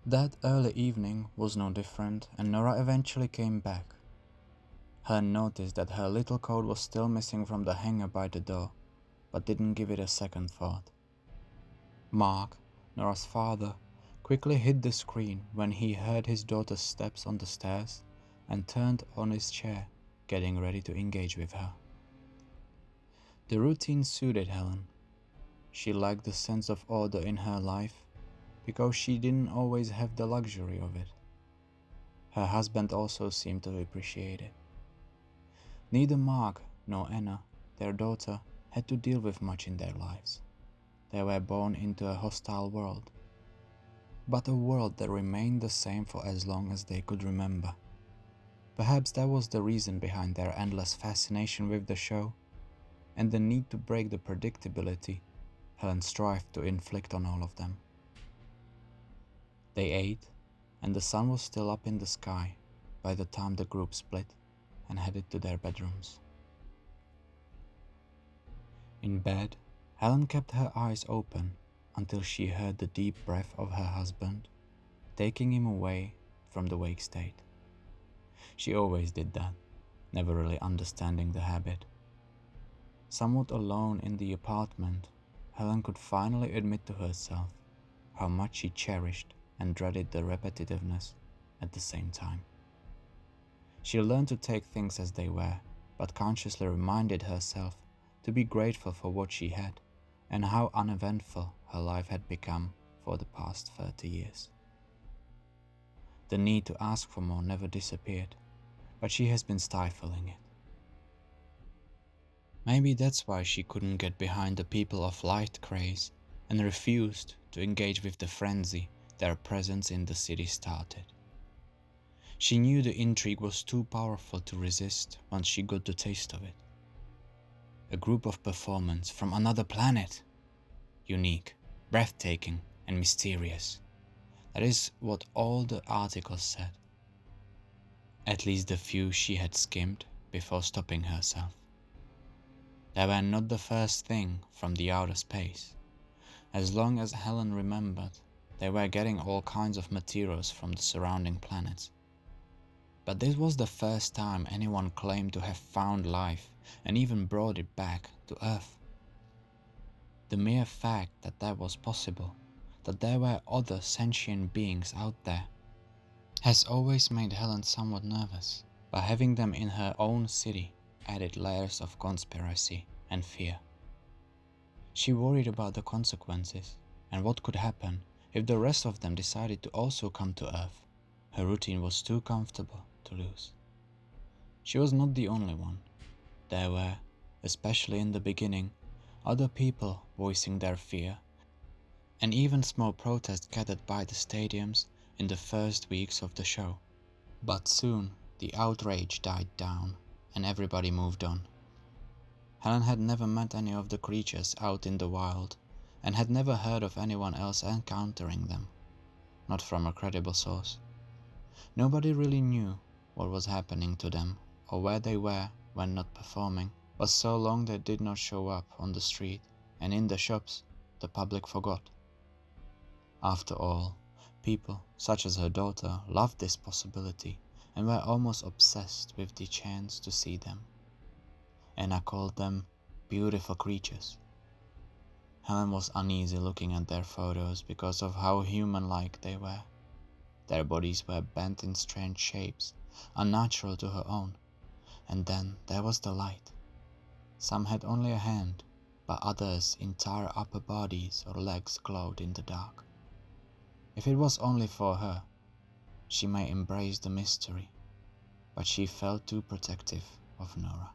That early evening was no different, and Nora eventually came back. Helen noticed that her little coat was still missing from the hanger by the door, but didn't give it a second thought. Mark, Nora's father, quickly hid the screen when he heard his daughter's steps on the stairs and turned on his chair, getting ready to engage with her. The routine suited Helen. She liked the sense of order in her life because she didn't always have the luxury of it. Her husband also seemed to appreciate it. Neither Mark nor Anna, their daughter, had to deal with much in their lives. They were born into a hostile world, but a world that remained the same for as long as they could remember. Perhaps that was the reason behind their endless fascination with the show and the need to break the predictability Helen strived to inflict on all of them. They ate, and the sun was still up in the sky by the time the group split and headed to their bedrooms. In bed, Helen kept her eyes open until she heard the deep breath of her husband, taking him away from the wake state. She always did that, never really understanding the habit. Somewhat alone in the apartment, Helen could finally admit to herself how much she cherished and dreaded the repetitiveness at the same time. She learned to take things as they were, but consciously reminded herself to be grateful for what she had and how uneventful her life had become for the past 30 years. The need to ask for more never disappeared, but she has been stifling it. Maybe that's why she couldn't get behind the people of light craze and refused to engage with the frenzy their presence in the city started. She knew the intrigue was too powerful to resist once she got the taste of it. A group of performers from another planet. Unique, breathtaking, and mysterious. That is what all the articles said. At least the few she had skimmed before stopping herself. They were not the first thing from the outer space. As long as Helen remembered, they were getting all kinds of materials from the surrounding planets. But this was the first time anyone claimed to have found life and even brought it back to Earth. The mere fact that that was possible, that there were other sentient beings out there, has always made Helen somewhat nervous, but having them in her own city added layers of conspiracy and fear. She worried about the consequences and what could happen if the rest of them decided to also come to Earth. Her routine was too comfortable to lose. She was not the only one. There were, especially in the beginning, other people voicing their fear, and even small protests gathered by the stadiums in the first weeks of the show. But soon the outrage died down and everybody moved on. Helen had never met any of the creatures out in the wild and had never heard of anyone else encountering them, not from a credible source. Nobody really knew what was happening to them or where they were when not performing, but so long they did not show up on the street and in the shops, the public forgot. After all, people such as her daughter loved this possibility and were almost obsessed with the chance to see them. Anna called them beautiful creatures. Helen was uneasy looking at their photos because of how human-like they were. Their bodies were bent in strange shapes, unnatural to her own. And then there was the light. Some had only a hand, but others' entire upper bodies or legs glowed in the dark. If it was only for her, she may embrace the mystery, but she felt too protective of Nora.